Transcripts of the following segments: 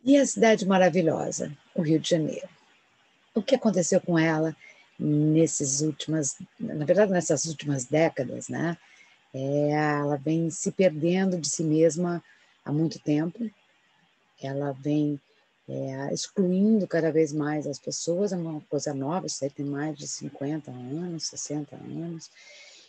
E a cidade maravilhosa, o Rio de Janeiro. O que aconteceu com ela nessas últimas décadas, né? Ela vem se perdendo de si mesma há muito tempo, ela vem excluindo cada vez mais as pessoas, é uma coisa nova, isso aí tem mais de 50 anos, 60 anos,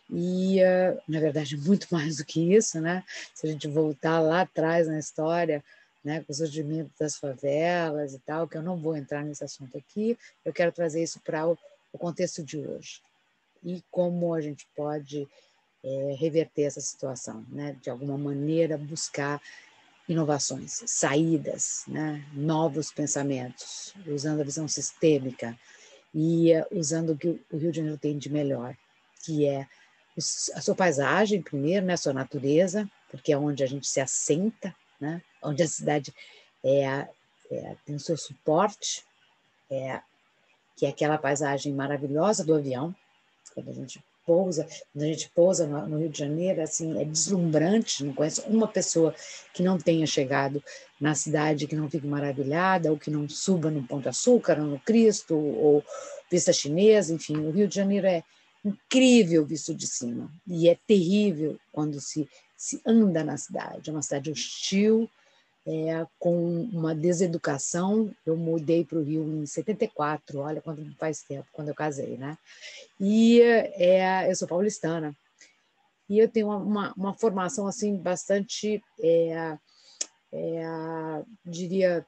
e, na verdade, muito mais do que isso, né? Se a gente voltar lá atrás na história, né, com o surgimento das favelas e tal, que eu não vou entrar nesse assunto aqui, eu quero trazer isso para o contexto de hoje e como a gente pode reverter essa situação, né? De alguma maneira buscar inovações, saídas, né? Novos pensamentos, usando a visão sistêmica e usando o que o Rio de Janeiro tem de melhor, que é a sua paisagem primeiro, né? A sua natureza, porque é onde a gente se assenta, né? Onde a cidade tem o seu suporte, que é aquela paisagem maravilhosa do avião, quando a gente pousa no Rio de Janeiro, assim, é deslumbrante, não conheço uma pessoa que não tenha chegado na cidade que não fique maravilhada, ou que não suba no Pão de Açúcar, ou no Cristo, ou Vista Chinesa, enfim, o Rio de Janeiro é incrível visto de cima, e é terrível quando se anda na cidade, é uma cidade hostil, com uma deseducação. Eu mudei para o Rio em 74, olha quanto faz tempo, quando eu casei, né? E eu sou paulistana, e eu tenho uma formação assim bastante, diria,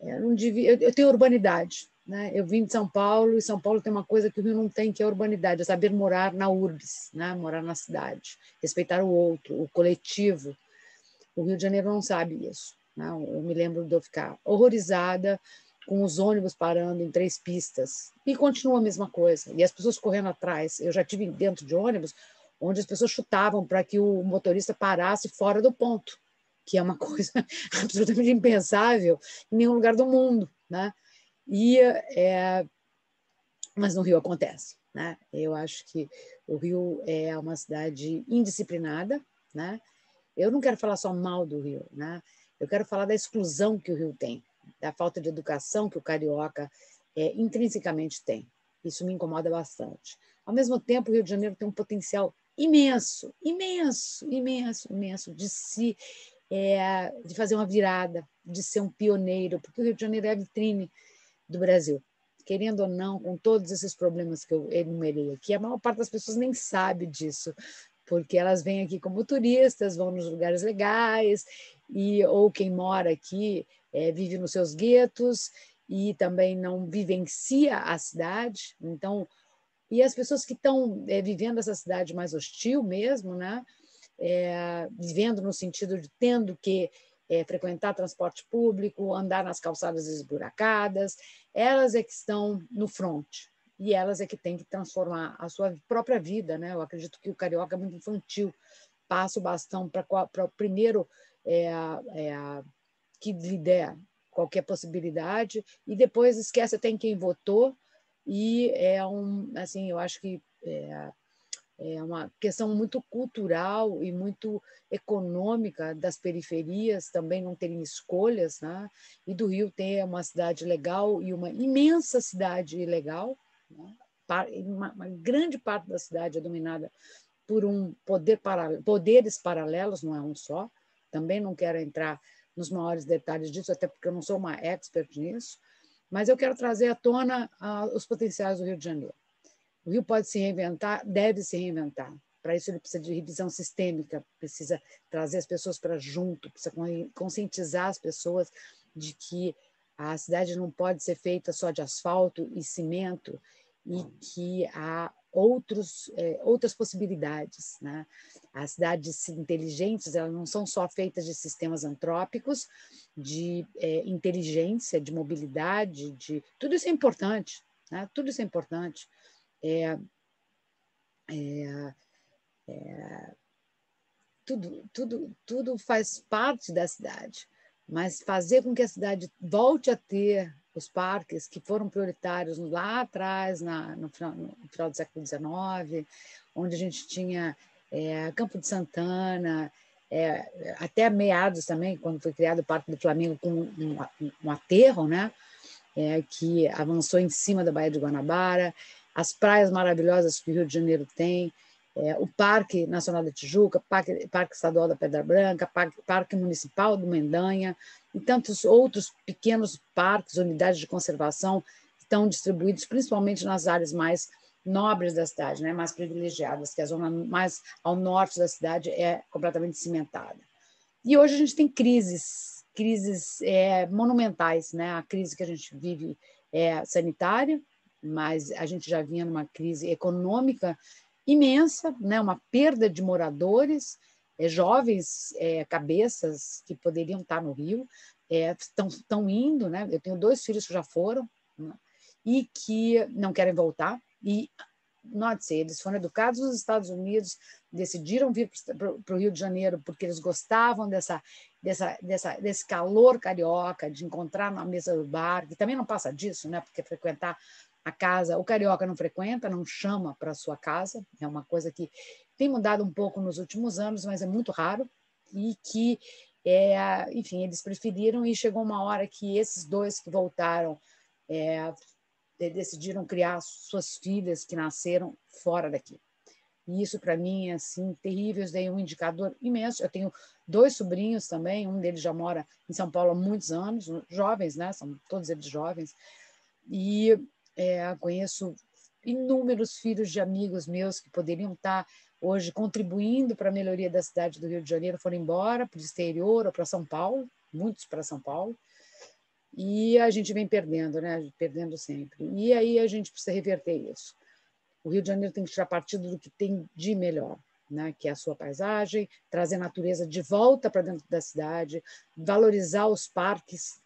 eu tenho urbanidade, né? Eu vim de São Paulo, e São Paulo tem uma coisa que o Rio não tem, que é a urbanidade, é saber morar na urbis, né? Morar na cidade, respeitar o outro, o coletivo. O Rio de Janeiro não sabe isso, né? Eu me lembro de eu ficar horrorizada com os ônibus parando em 3 pistas, e continua a mesma coisa, e as pessoas correndo atrás. Eu já tive dentro de ônibus onde as pessoas chutavam para que o motorista parasse fora do ponto, que é uma coisa absolutamente impensável em nenhum lugar do mundo, né? Mas no Rio acontece, né? Eu acho que o Rio é uma cidade indisciplinada, né? Eu não quero falar só mal do Rio, né? Eu quero falar da exclusão que o Rio tem, da falta de educação que o carioca intrinsecamente tem. Isso me incomoda bastante. Ao mesmo tempo, o Rio de Janeiro tem um potencial imenso, imenso, imenso, imenso de fazer uma virada, de ser um pioneiro, porque o Rio de Janeiro é a vitrine do Brasil. Querendo ou não, com todos esses problemas que eu enumerei aqui, a maior parte das pessoas nem sabe disso, porque elas vêm aqui como turistas, vão nos lugares legais, ou quem mora aqui vive nos seus guetos e também não vivencia a cidade. Então, e as pessoas que estão vivendo essa cidade mais hostil mesmo, né? Vivendo no sentido de tendo que frequentar transporte público, andar nas calçadas esburacadas, elas é que estão no front, e elas é que têm que transformar a sua própria vida, né? Eu acredito que o carioca é muito infantil, passa o bastão para o primeiro que lhe der qualquer possibilidade, e depois esquece até em quem votou, e assim, eu acho que é uma questão muito cultural e muito econômica das periferias também não terem escolhas, né? E do Rio ter uma cidade legal e uma imensa cidade legal, né? Uma grande parte da cidade é dominada por poderes paralelos, não é um só. Também não quero entrar nos maiores detalhes disso, até porque eu não sou uma expert nisso, mas eu quero trazer à tona os potenciais do Rio de Janeiro. O Rio pode se reinventar, deve se reinventar. Para isso, ele precisa de revisão sistêmica, precisa trazer as pessoas para junto, precisa conscientizar as pessoas de que a cidade não pode ser feita só de asfalto e cimento, e que há outras possibilidades, né? As cidades inteligentes, elas não são só feitas de sistemas antrópicos, de inteligência, de mobilidade, tudo isso é importante, né? Tudo isso é importante. Tudo faz parte da cidade, mas fazer com que a cidade volte a ter os parques que foram prioritários lá atrás, no final do século XIX, onde a gente tinha Campo de Santana, até meados também, quando foi criado o Parque do Flamengo com um aterro, né? Que avançou em cima da Baía de Guanabara, as praias maravilhosas que o Rio de Janeiro tem, o Parque Nacional da Tijuca, Parque Estadual da Pedra Branca, Parque Municipal do Mendanha, e tantos outros pequenos parques, unidades de conservação, que estão distribuídos principalmente nas áreas mais nobres da cidade, né, mais privilegiadas, que a zona mais ao norte da cidade é completamente cimentada. E hoje a gente tem crises monumentais, né? A crise que a gente vive é sanitária, mas a gente já vinha numa crise econômica imensa, né? Uma perda de moradores, jovens cabeças que poderiam estar no Rio, estão indo, né? Eu tenho 2 filhos que já foram, né? E que não querem voltar, e note-se, eles foram educados nos Estados Unidos, decidiram vir para o Rio de Janeiro porque eles gostavam desse calor carioca, de encontrar na mesa do bar, que também não passa disso, né? Porque frequentar a casa, o carioca não frequenta, não chama para a sua casa, é uma coisa que tem mudado um pouco nos últimos anos, mas é muito raro, e que, enfim, eles preferiram, e chegou uma hora que esses 2 que voltaram decidiram criar suas filhas que nasceram fora daqui. E isso, para mim, é assim, terrível. Eu dei um indicador imenso. Eu tenho 2 sobrinhos também, um deles já mora em São Paulo há muitos anos, jovens, né? São todos eles jovens. E conheço inúmeros filhos de amigos meus que poderiam estar hoje contribuindo para a melhoria da cidade do Rio de Janeiro, foram embora para o exterior ou para São Paulo, muitos para São Paulo. E a gente vem perdendo, né? Perdendo sempre. E aí a gente precisa reverter isso. O Rio de Janeiro tem que tirar partido do que tem de melhor, né? Que é a sua paisagem, trazer a natureza de volta para dentro da cidade, valorizar os parques,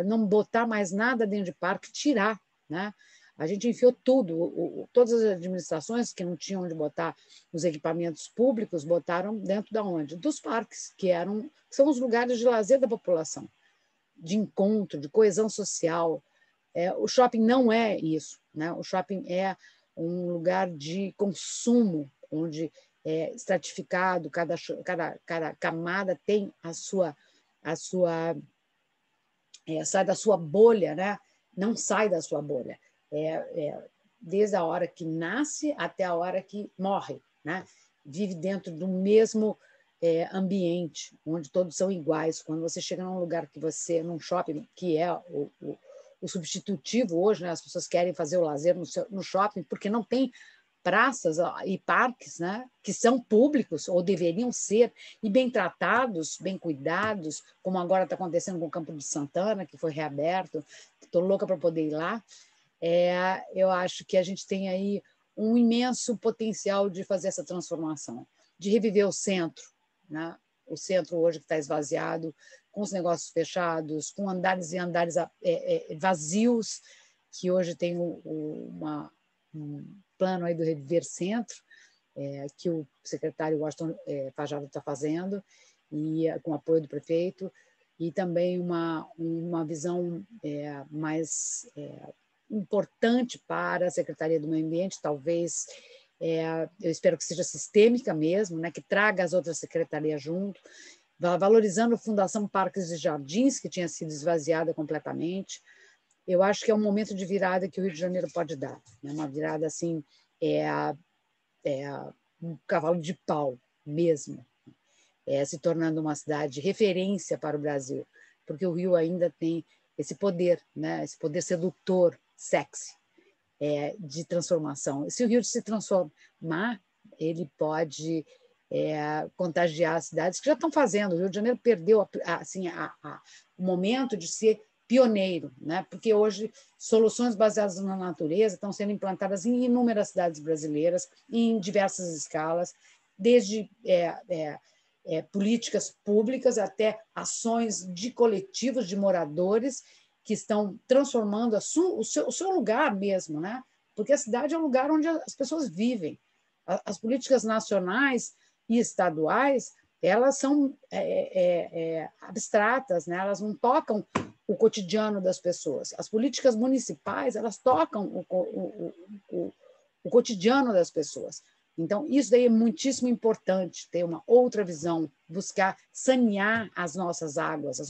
não botar mais nada dentro de parque, tirar, né? A gente enfiou tudo, todas as administrações que não tinham onde botar os equipamentos públicos, botaram dentro da onde? Dos parques, que são os lugares de lazer da população, de encontro, de coesão social. O shopping não é isso, né? O shopping é um lugar de consumo, onde é estratificado, cada camada tem sai da sua bolha, né? Não sai da sua bolha. Desde a hora que nasce até a hora que morre, né? Vive dentro do mesmo ambiente, onde todos são iguais. Quando você chega num lugar num shopping, que é o substitutivo hoje, né? As pessoas querem fazer o lazer no shopping, porque não tem praças e parques, né? Que são públicos, ou deveriam ser, e bem tratados, bem cuidados, como agora está acontecendo com o Campo de Santana, que foi reaberto. Estou louca para poder ir lá. Eu acho que a gente tem aí um imenso potencial de fazer essa transformação, de reviver o centro, né? O centro hoje que está esvaziado, com os negócios fechados, com andares e andares vazios, que hoje tem um plano aí do Reviver Centro, que o secretário Washington Fajardo está fazendo, e com apoio do prefeito, e também uma visão mais importante para a Secretaria do Meio Ambiente, talvez, eu espero que seja sistêmica mesmo, né, que traga as outras secretarias junto, valorizando a Fundação Parques e Jardins, que tinha sido esvaziada completamente. Eu acho que é um momento de virada que o Rio de Janeiro pode dar, né? Uma virada assim, um cavalo de pau mesmo, se tornando uma cidade de referência para o Brasil, porque o Rio ainda tem esse poder, né? Esse poder sedutor, sexy, de transformação. Se o Rio se transformar, ele pode contagiar as cidades que já estão fazendo. O Rio de Janeiro perdeu assim, o momento de ser pioneiro, né? Porque hoje soluções baseadas na natureza estão sendo implantadas em inúmeras cidades brasileiras, em diversas escalas, desde políticas públicas até ações de coletivos de moradores que estão transformando o seu lugar mesmo, né? Porque a cidade é um lugar onde as pessoas vivem. As políticas nacionais e estaduais, elas são abstratas, né? Elas não tocam o cotidiano das pessoas. As políticas municipais, elas tocam o cotidiano das pessoas. Então, isso daí é muitíssimo importante, ter uma outra visão, buscar sanear as nossas águas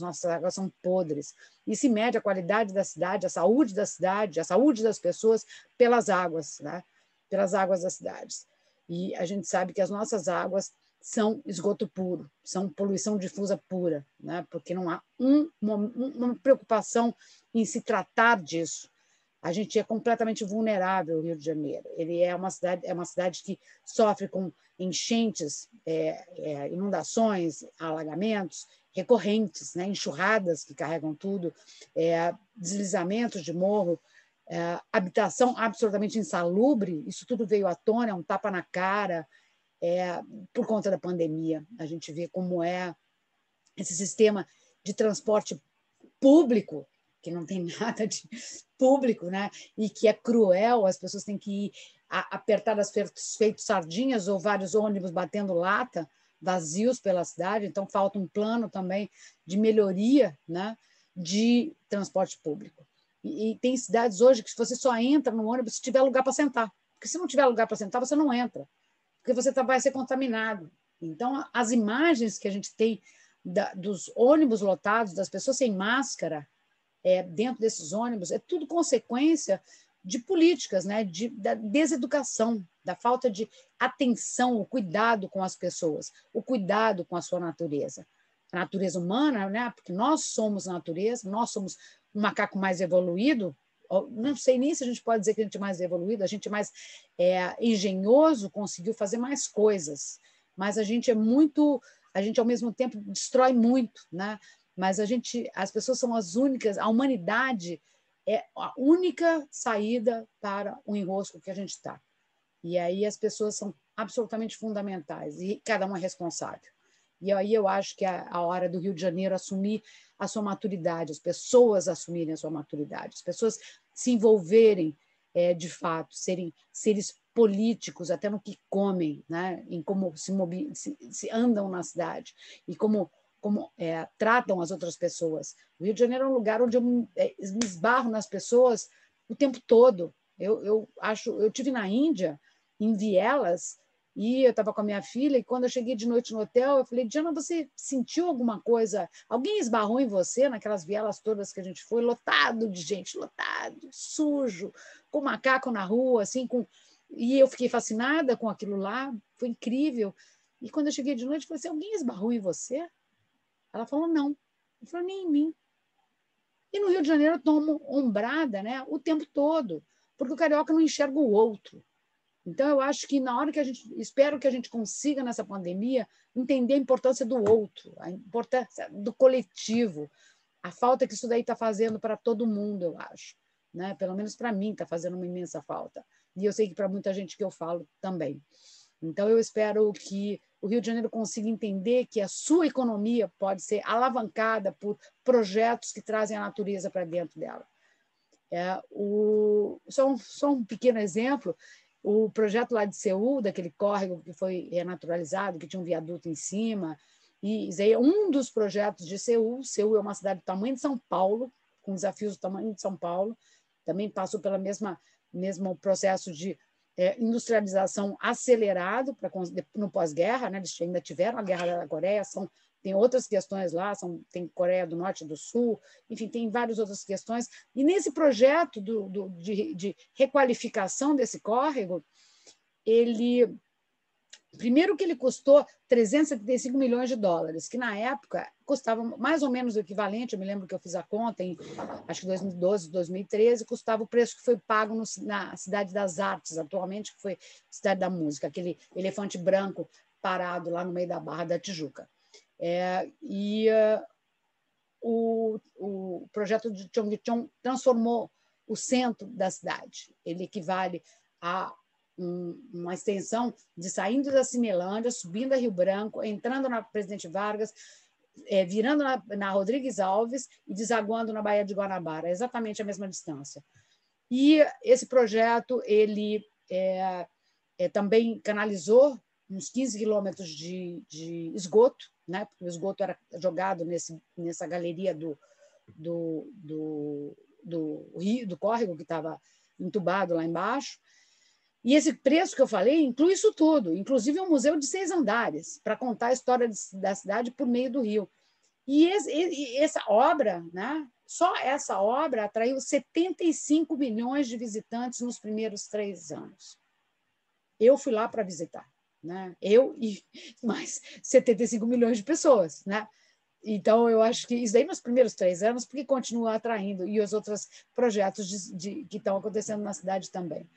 são podres, e se mede a qualidade da cidade, a saúde da cidade, a saúde das pessoas pelas águas, né? Pelas águas das cidades. E a gente sabe que as nossas águas são esgoto puro, são poluição difusa pura, né? Porque não há uma preocupação em se tratar disso. A gente é completamente vulnerável, o Rio de Janeiro. Ele é uma cidade que sofre com enchentes, inundações, alagamentos recorrentes, né? Enxurradas que carregam tudo, deslizamentos de morro, habitação absolutamente insalubre. Isso tudo veio à tona, é um tapa na cara, por conta da pandemia. A gente vê como é esse sistema de transporte público, que não tem nada de público, né? E que é cruel, as pessoas têm que ir apertadas feito sardinhas ou vários ônibus batendo lata, vazios pela cidade, então falta um plano também de melhoria, né, de transporte público. E tem cidades hoje que você só entra no ônibus se tiver lugar para sentar, porque se não tiver lugar para sentar, você não entra, porque você vai ser contaminado. Então, as imagens que a gente tem dos ônibus lotados, das pessoas sem máscara, dentro desses ônibus, é tudo consequência de políticas, né? Da deseducação, da falta de atenção, o cuidado com as pessoas, o cuidado com a sua natureza. A natureza humana, né? Porque nós somos natureza, nós somos um macaco mais evoluído, não sei nem se a gente pode dizer que a gente é mais evoluído, a gente é mais engenhoso, conseguiu fazer mais coisas, mas a gente ao mesmo tempo destrói muito, né? Mas as pessoas são as únicas, a humanidade é a única saída para o enrosco que a gente está. E aí as pessoas são absolutamente fundamentais, e cada um é responsável. E aí eu acho que é a hora do Rio de Janeiro assumir a sua maturidade, as pessoas assumirem a sua maturidade, as pessoas se envolverem de fato, serem seres políticos até no que comem, né? Em como se andam na cidade e como tratam as outras pessoas. O Rio de Janeiro é um lugar onde eu me esbarro nas pessoas o tempo todo. Eu tive na Índia, em vielas, e eu estava com a minha filha, e quando eu cheguei de noite no hotel, eu falei, Diana, você sentiu alguma coisa? Alguém esbarrou em você naquelas vielas todas que a gente foi? Lotado de gente, lotado, sujo, com macaco na rua, assim, e eu fiquei fascinada com aquilo lá, foi incrível. E quando eu cheguei de noite, eu falei assim, alguém esbarrou em você? Ela falou, não. Eu falei, nem em mim. E no Rio de Janeiro eu tomo ombrada, né, o tempo todo, porque o carioca não enxerga o outro. Então, eu acho que na hora que espero que a gente consiga, nessa pandemia, entender a importância do outro, a importância do coletivo, a falta que isso daí está fazendo para todo mundo, eu acho. Né? Pelo menos para mim está fazendo uma imensa falta. E eu sei que para muita gente que eu falo também. Então, eu espero que o Rio de Janeiro consiga entender que a sua economia pode ser alavancada por projetos que trazem a natureza para dentro dela. Só um pequeno exemplo, o projeto lá de Seul, daquele córrego que foi renaturalizado, que tinha um viaduto em cima, e isso aí é um dos projetos de Seul. Seul é uma cidade do tamanho de São Paulo, com desafios do tamanho de São Paulo, também passou pelo mesmo processo de industrialização acelerado no pós-guerra, né? Eles ainda tiveram a Guerra da Coreia, tem outras questões lá, tem Coreia do Norte e do Sul, enfim, tem várias outras questões. E nesse projeto de requalificação desse córrego, primeiro que ele custou 375 milhões de dólares, que na época custava mais ou menos o equivalente, eu me lembro que eu fiz a conta em, acho que 2012, 2013, custava o preço que foi pago na Cidade das Artes, atualmente, que foi Cidade da Música, aquele elefante branco parado lá no meio da Barra da Tijuca. O projeto de Cheonggyecheon transformou o centro da cidade. Ele equivale a uma extensão de saindo da Cinelândia, subindo a Rio Branco, entrando na Presidente Vargas, virando na Rodrigues Alves e desaguando na Baía de Guanabara, é exatamente a mesma distância. E esse projeto ele também canalizou uns 15 quilômetros de esgoto, né? Porque o esgoto era jogado nessa galeria do córrego que estava entubado lá embaixo. E esse preço que eu falei inclui isso tudo, inclusive um museu de 6 andares, para contar a história da cidade por meio do rio. E essa obra, né? Só essa obra atraiu 75 milhões de visitantes nos primeiros 3 anos. Eu fui lá para visitar, né? Eu e mais 75 milhões de pessoas, né? Então, eu acho que isso daí nos primeiros 3 anos, porque continua atraindo, e os outros projetos que estão acontecendo na cidade também.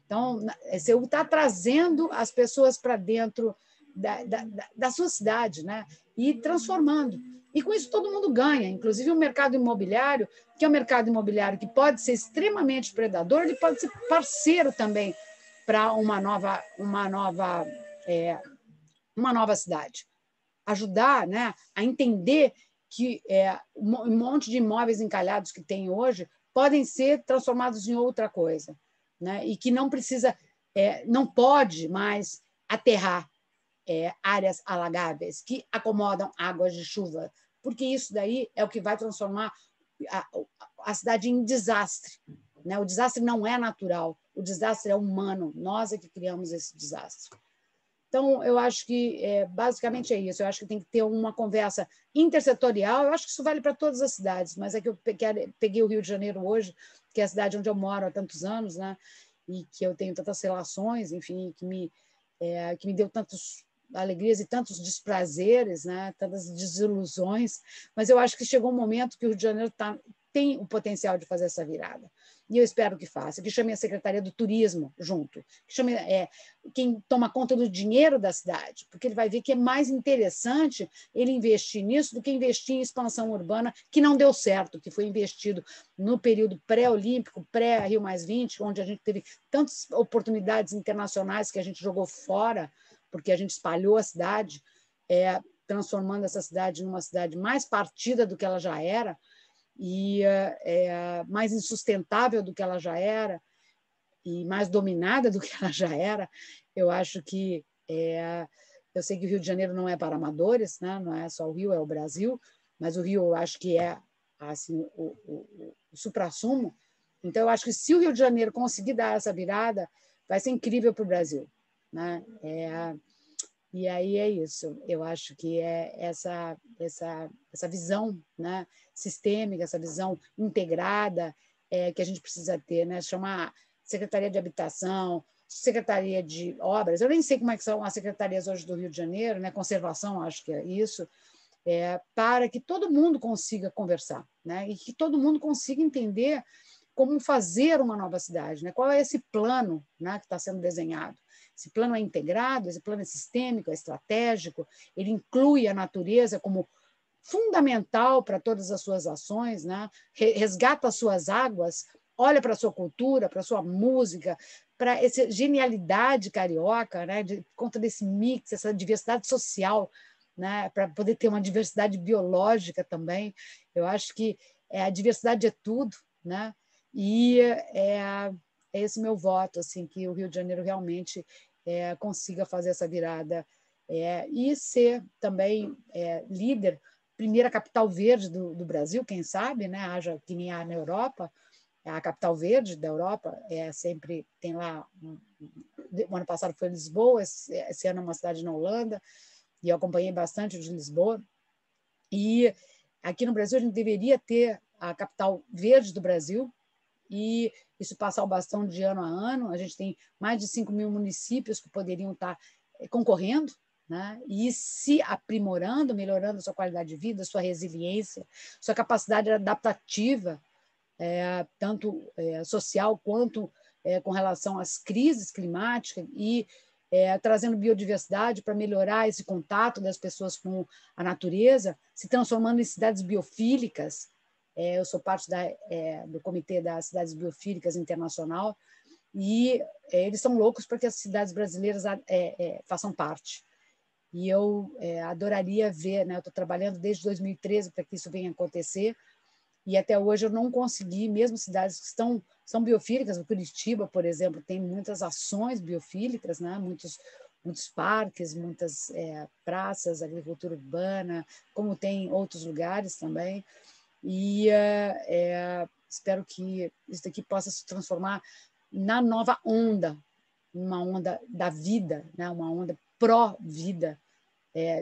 Então, você está trazendo as pessoas para dentro da sua cidade, né? E transformando. E com isso todo mundo ganha, inclusive o mercado imobiliário, que é um mercado imobiliário que pode ser extremamente predador, ele pode ser parceiro também para uma nova cidade. Ajudar, né, a entender que um monte de imóveis encalhados que tem hoje podem ser transformados em outra coisa, né, e que não precisa, não pode mais aterrar áreas alagáveis que acomodam águas de chuva, porque isso daí é o que vai transformar a cidade em desastre. Né? O desastre não é natural, o desastre é humano, nós é que criamos esse desastre. Então, eu acho que basicamente é isso. Eu acho que tem que ter uma conversa intersetorial. Eu acho que isso vale para todas as cidades, mas é que eu peguei o Rio de Janeiro hoje, que é a cidade onde eu moro há tantos anos, né? E que eu tenho tantas relações, enfim, que me deu tantas alegrias e tantos desprazeres, né? Tantas desilusões. Mas eu acho que chegou um momento que o Rio de Janeiro tem o potencial de fazer essa virada. E eu espero que faça, que chame a Secretaria do Turismo junto, que chame quem toma conta do dinheiro da cidade, porque ele vai ver que é mais interessante ele investir nisso do que investir em expansão urbana, que não deu certo, que foi investido no período pré-olímpico, pré-Rio+20, onde a gente teve tantas oportunidades internacionais que a gente jogou fora, porque a gente espalhou a cidade, transformando essa cidade numa cidade mais partida do que ela já era, e mais insustentável do que ela já era e mais dominada do que ela já era. Eu acho que eu sei que o Rio de Janeiro não é para amadores, né? Não é só o Rio, é o Brasil, mas o Rio eu acho que é assim o suprassumo. Então eu acho que se o Rio de Janeiro conseguir dar essa virada, vai ser incrível para o Brasil, né? E aí é isso. Eu acho que é essa visão, né, sistêmica, essa visão integrada que a gente precisa ter, né? Chamar Secretaria de Habitação, Secretaria de Obras. Eu nem sei como é que são as secretarias hoje do Rio de Janeiro, né? Conservação, acho que é isso, para que todo mundo consiga conversar, né? E que todo mundo consiga entender como fazer uma nova cidade, né? Qual é esse plano, né, que está sendo desenhado. Esse plano é integrado, esse plano é sistêmico, é estratégico, ele inclui a natureza como fundamental para todas as suas ações, né? Resgata as suas águas, olha para a sua cultura, para a sua música, para essa genialidade carioca, né? De conta desse mix, essa diversidade social, né? Para poder ter uma diversidade biológica também. Eu acho que a diversidade é tudo, né? E é esse meu voto, assim, que o Rio de Janeiro realmente consiga fazer essa virada e ser também líder, primeira capital verde do Brasil, quem sabe, né? Haja que nem há na Europa, a capital verde da Europa sempre tem lá. O ano passado foi Lisboa, esse ano é uma cidade na Holanda, e eu acompanhei bastante de Lisboa. E aqui no Brasil a gente deveria ter a capital verde do Brasil, e isso passar o bastão de ano a ano. A gente tem mais de 5 mil municípios que poderiam estar concorrendo, né? E se aprimorando, melhorando a sua qualidade de vida, sua resiliência, sua capacidade adaptativa, tanto social quanto com relação às crises climáticas, e trazendo biodiversidade para melhorar esse contato das pessoas com a natureza, se transformando em cidades biofílicas. Eu sou parte do Comitê das Cidades Biofílicas Internacional, e eles são loucos para que as cidades brasileiras façam parte. E eu adoraria ver, né? Eu estou trabalhando desde 2013 para que isso venha acontecer, e até hoje eu não consegui, mesmo cidades que são biofílicas, o Curitiba, por exemplo, tem muitas ações biofílicas, né? Muitos parques, muitas praças, agricultura urbana, como tem outros lugares também. E espero que isso daqui possa se transformar na nova onda, uma onda da vida, né? Uma onda pró-vida,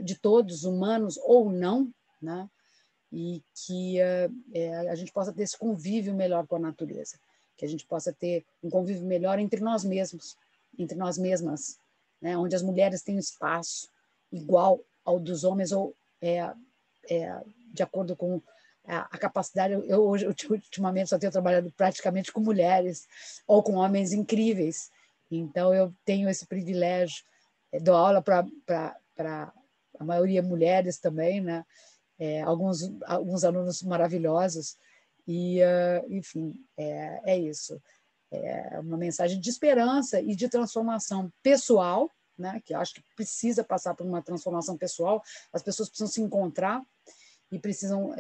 de todos, humanos ou não, né? E que a gente possa ter esse convívio melhor com a natureza, que a gente possa ter um convívio melhor entre nós mesmos, entre nós mesmas, né? Onde as mulheres têm um espaço igual ao dos homens, ou de acordo com a capacidade. Eu hoje, ultimamente, só tenho trabalhado praticamente com mulheres ou com homens incríveis, então eu tenho esse privilégio, dou aula para a maioria mulheres também, né? Alguns alunos maravilhosos, e, enfim, é isso. É uma mensagem de esperança e de transformação pessoal, né? Que eu acho que precisa passar por uma transformação pessoal, as pessoas precisam se encontrar e precisam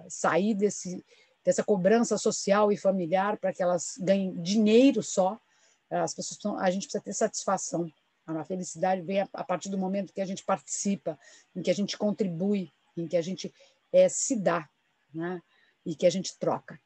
sair dessa cobrança social e familiar para que elas ganhem dinheiro só. As pessoas a gente precisa ter satisfação. A felicidade vem a partir do momento que a gente participa, em que a gente contribui, em que a gente se dá, né? E que a gente troca.